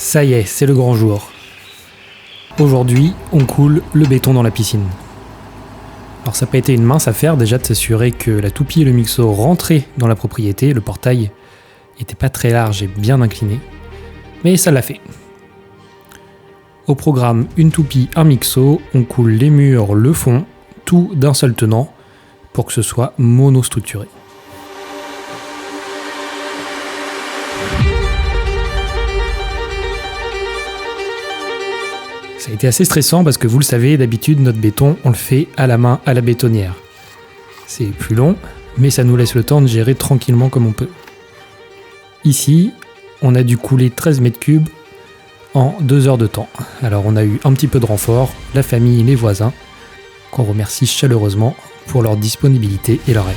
Ça y est, c'est le grand jour. Aujourd'hui, on coule le béton dans la piscine. Alors ça n'a pas été une mince affaire déjà de s'assurer que la toupie et le mixo rentraient dans la propriété, le portail n'était pas très large et bien incliné, mais ça l'a fait. Au programme, une toupie, un mixo, on coule les murs, le fond, tout d'un seul tenant pour que ce soit monostructuré. Ça a été assez stressant parce que vous le savez, d'habitude notre béton on le fait à la main à la bétonnière. C'est plus long, mais ça nous laisse le temps de gérer tranquillement comme on peut. Ici, on a dû couler 13 mètres cubes en 2 heures de temps. Alors on a eu un petit peu de renfort, la famille et les voisins, qu'on remercie chaleureusement pour leur disponibilité et leur aide.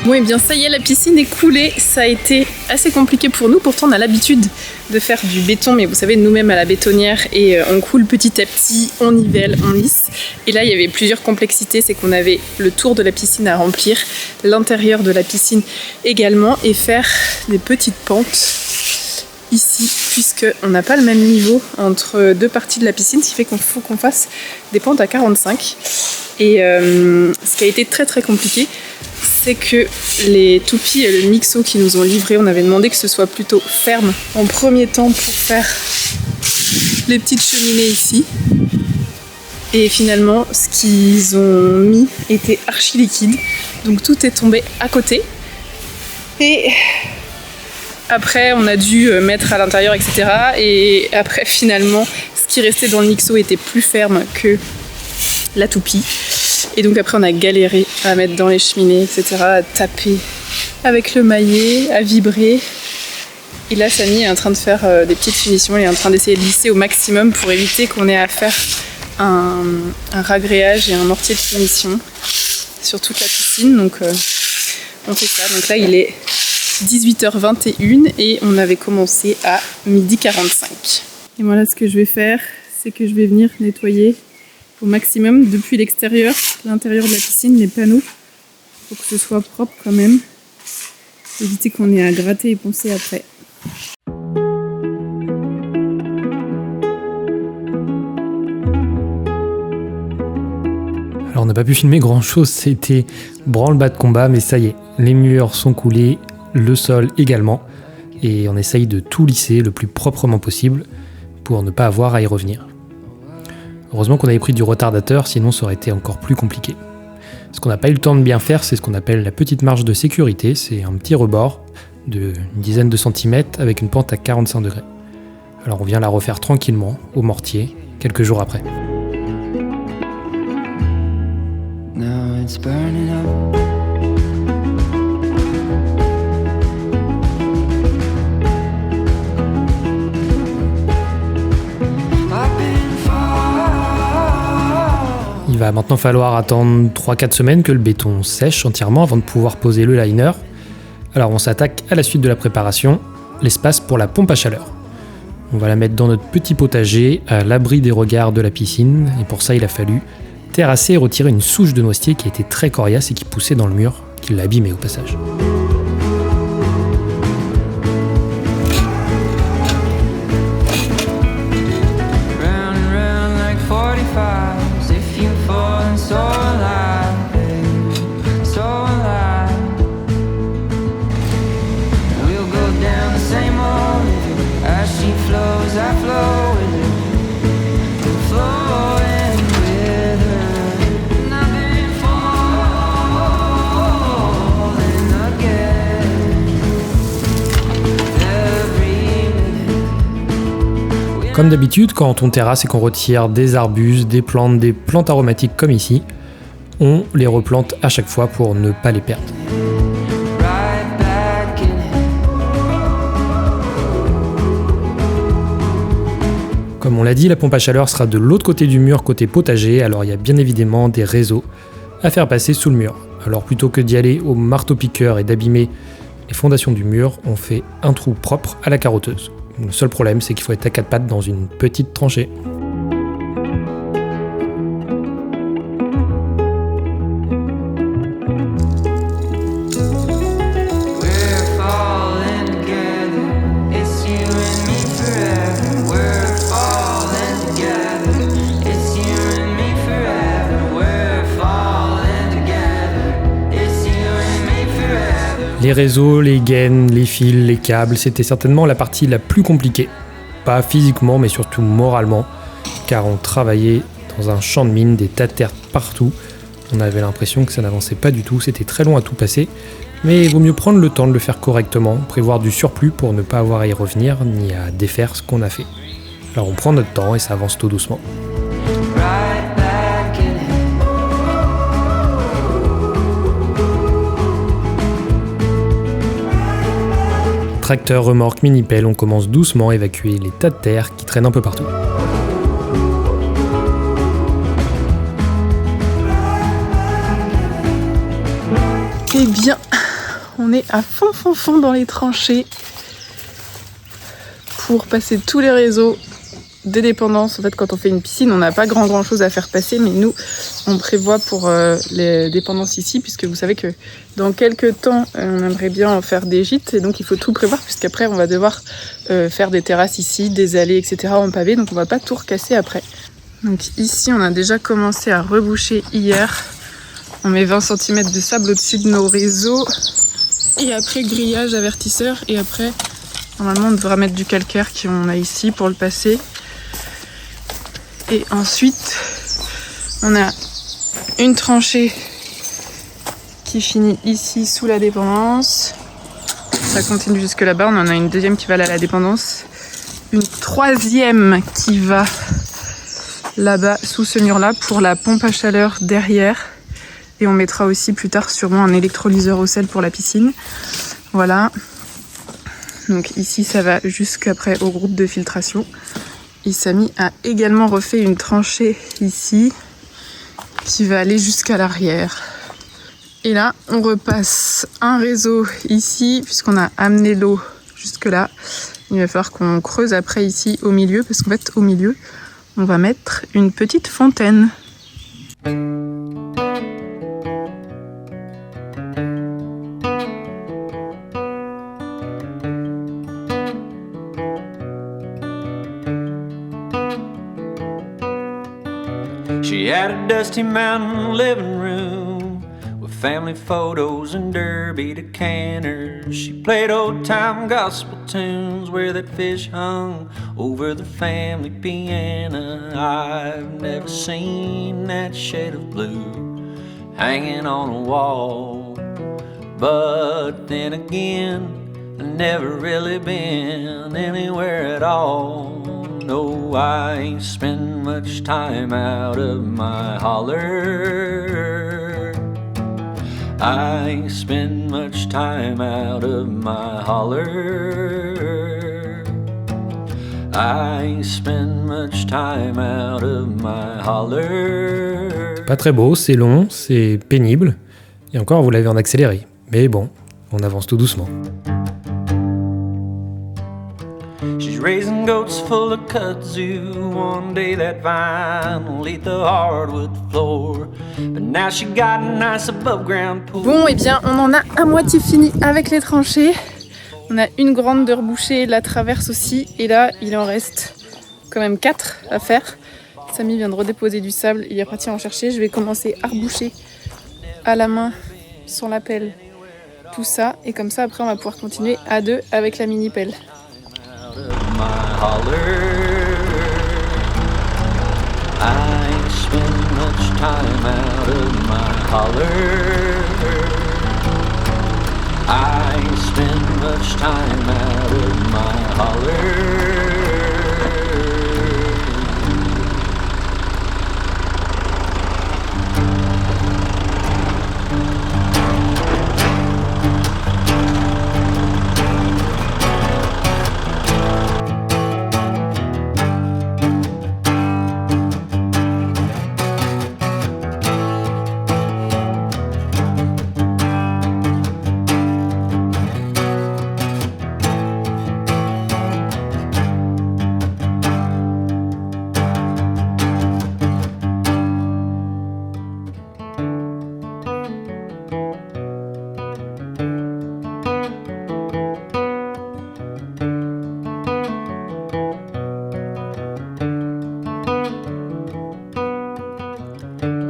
Bon et bien ça y est, la piscine est coulée, ça a été assez compliqué pour nous, pourtant on a l'habitude de faire du béton, mais vous savez nous-mêmes à la bétonnière et on coule petit à petit, on nivelle, on lisse. Et là il y avait plusieurs complexités, c'est qu'on avait le tour de la piscine à remplir, l'intérieur de la piscine également, et faire des petites pentes ici, puisqu'on n'a pas le même niveau entre deux parties de la piscine, ce qui fait qu'il faut qu'on fasse des pentes à 45. Et ce qui a été très très compliqué, c'est que les toupies et le mixo qui nous ont livré, on avait demandé que ce soit plutôt ferme en premier temps pour faire les petites cheminées ici. Et finalement, ce qu'ils ont mis était archi liquide, donc tout est tombé à côté. Et après, on a dû mettre à l'intérieur, etc. Et après, finalement, ce qui restait dans le mixo était plus ferme que la toupie. Et donc après, on a galéré à mettre dans les cheminées, etc., à taper avec le maillet, à vibrer. Et là, Samy est en train de faire des petites finitions. Il est en train d'essayer de lisser au maximum pour éviter qu'on ait à faire un ragréage et un mortier de finition sur toute la piscine. Donc on fait ça. Donc là, il est 18h21 et on avait commencé à 12h45. Et voilà, ce que je vais faire, c'est que je vais venir nettoyer au maximum depuis l'extérieur, l'intérieur de la piscine, les panneaux, pour que ce soit propre quand même. Éviter qu'on ait à gratter et poncer après. Alors on n'a pas pu filmer grand chose, c'était branle-bas de combat, mais ça y est, les murs sont coulés, le sol également, et on essaye de tout lisser le plus proprement possible pour ne pas avoir à y revenir. Heureusement qu'on avait pris du retardateur, sinon ça aurait été encore plus compliqué. Ce qu'on n'a pas eu le temps de bien faire, c'est ce qu'on appelle la petite marche de sécurité. C'est un petit rebord d'une dizaine de centimètres avec une pente à 45 degrés. Alors on vient la refaire tranquillement, au mortier, quelques jours après. Now it's burning up. Il va maintenant falloir attendre 3-4 semaines que le béton sèche entièrement avant de pouvoir poser le liner. Alors on s'attaque à la suite de la préparation, l'espace pour la pompe à chaleur. On va la mettre dans notre petit potager, à l'abri des regards de la piscine, et pour ça il a fallu terrasser et retirer une souche de noisetier qui était très coriace et qui poussait dans le mur, qui l'a abîmé au passage. Comme d'habitude, quand on terrasse et qu'on retire des arbustes, des plantes aromatiques comme ici, on les replante à chaque fois pour ne pas les perdre. Comme on l'a dit, la pompe à chaleur sera de l'autre côté du mur, côté potager, alors il y a bien évidemment des réseaux à faire passer sous le mur. Alors plutôt que d'y aller au marteau-piqueur et d'abîmer les fondations du mur, on fait un trou propre à la carotteuse. Le seul problème, c'est qu'il faut être à 4 pattes dans une petite tranchée. Les réseaux, les gaines, les fils, les câbles, c'était certainement la partie la plus compliquée. Pas physiquement, mais surtout moralement, car on travaillait dans un champ de mine, des tas de terre partout. On avait l'impression que ça n'avançait pas du tout, c'était très long à tout passer, mais il vaut mieux prendre le temps de le faire correctement, prévoir du surplus pour ne pas avoir à y revenir, ni à défaire ce qu'on a fait. Alors on prend notre temps et ça avance tout doucement. Right back in it. Tracteur, remorque, mini-pelle, on commence doucement à évacuer les tas de terre qui traînent un peu partout. Eh bien, on est à fond dans les tranchées pour passer tous les réseaux des dépendances. En fait, quand on fait une piscine, on n'a pas grand chose à faire passer, mais nous, on prévoit pour les dépendances ici, puisque vous savez que dans quelques temps, on aimerait bien en faire des gîtes, et donc il faut tout prévoir, puisqu'après, on va devoir faire des terrasses ici, des allées, etc. en pavé, donc on va pas tout recasser après. Donc ici, on a déjà commencé à reboucher hier. On met 20 cm de sable au-dessus de nos réseaux. Et après, grillage, avertisseur. Et après, normalement, on devra mettre du calcaire qu'on a ici pour le passer. Et ensuite, on a une tranchée qui finit ici sous la dépendance. Ça continue jusque là-bas. On en a une deuxième qui va aller à la dépendance. Une troisième qui va là-bas, sous ce mur-là, pour la pompe à chaleur derrière. Et on mettra aussi plus tard sûrement un électrolyseur au sel pour la piscine. Voilà. Donc ici, ça va jusqu'après au groupe de filtration. Et Samy a également refait une tranchée ici qui va aller jusqu'à l'arrière. Et là, on repasse un réseau ici puisqu'on a amené l'eau jusque là. Il va falloir qu'on creuse après ici au milieu parce qu'en fait, au milieu, on va mettre une petite fontaine. She had a dusty mountain living room with family photos and derby decanters. She played old-time gospel tunes where that fish hung over the family piano. I've never seen that shade of blue hanging on a wall, but then again, I've never really been anywhere at all. No, I ain't spend much time out of my holler. I ain't spend much time out of my holler. I ain't spend much time out of my holler. Pas très beau, c'est long, c'est pénible. Et encore, vous l'avez en accéléré. Mais bon, on avance tout doucement. She's raising goats full of kudzu. One day that vine will eat the hardwood floor, but now she got a nice above ground pool. Bon, et bien, on en a à moitié fini avec les tranchées. On a une grande de rebouchée, la traverse aussi. Et là, il en reste quand même 4 à faire. Samy vient de redéposer du sable. Il est parti en chercher. Je vais commencer à reboucher à la main, sans la pelle, tout ça. Et comme ça, après, on va pouvoir continuer à 2 avec la mini-pelle.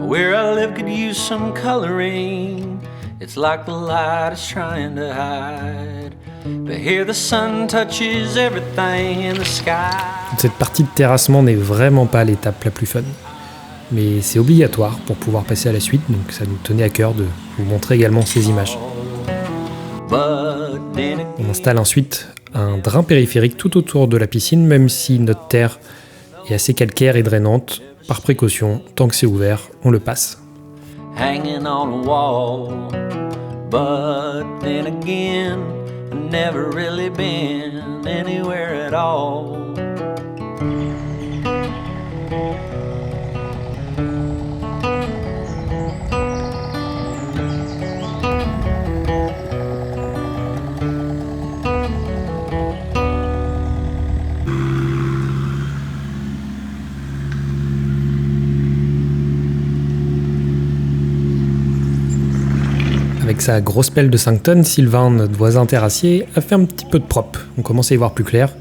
Where I live could use some coloring. It's like the light is trying to hide. But here the sun touches everything in the sky. Cette partie de terrassement n'est vraiment pas l'étape la plus fun. Mais c'est obligatoire pour pouvoir passer à la suite, donc ça nous tenait à cœur de vous montrer également ces images. On installe ensuite un drain périphérique tout autour de la piscine, même si notre terre est assez calcaire et drainante. Par précaution, tant que c'est ouvert, on le passe. Hanging on a wall, but then again, I've never really been anywhere at all. Avec sa grosse pelle de 5 tonnes, Sylvain, notre voisin terrassier, a fait un petit peu de propre. On commence à y voir plus clair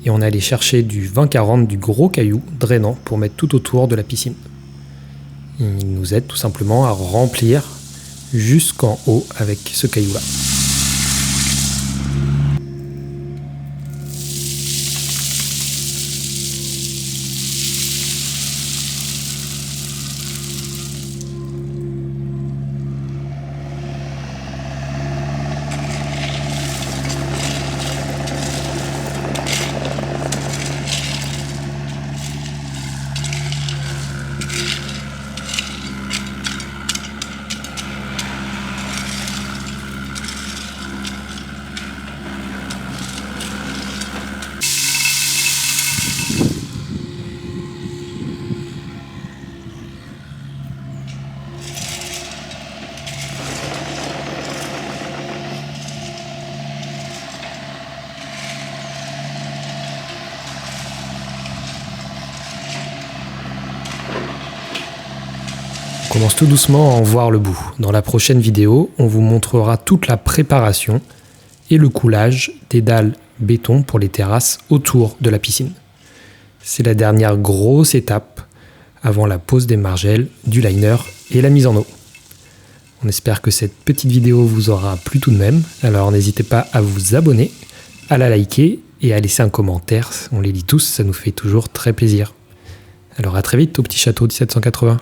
et on est allé chercher du 20-40, du gros caillou drainant pour mettre tout autour de la piscine. Il nous aide tout simplement à remplir jusqu'en haut avec ce caillou-là. On commence tout doucement à en voir le bout. Dans la prochaine vidéo, on vous montrera toute la préparation et le coulage des dalles béton pour les terrasses autour de la piscine. C'est la dernière grosse étape avant la pose des margelles, du liner et la mise en eau. On espère que cette petite vidéo vous aura plu tout de même, alors n'hésitez pas à vous abonner, à la liker et à laisser un commentaire. On les lit tous, ça nous fait toujours très plaisir. Alors à très vite au Petit Château 1780.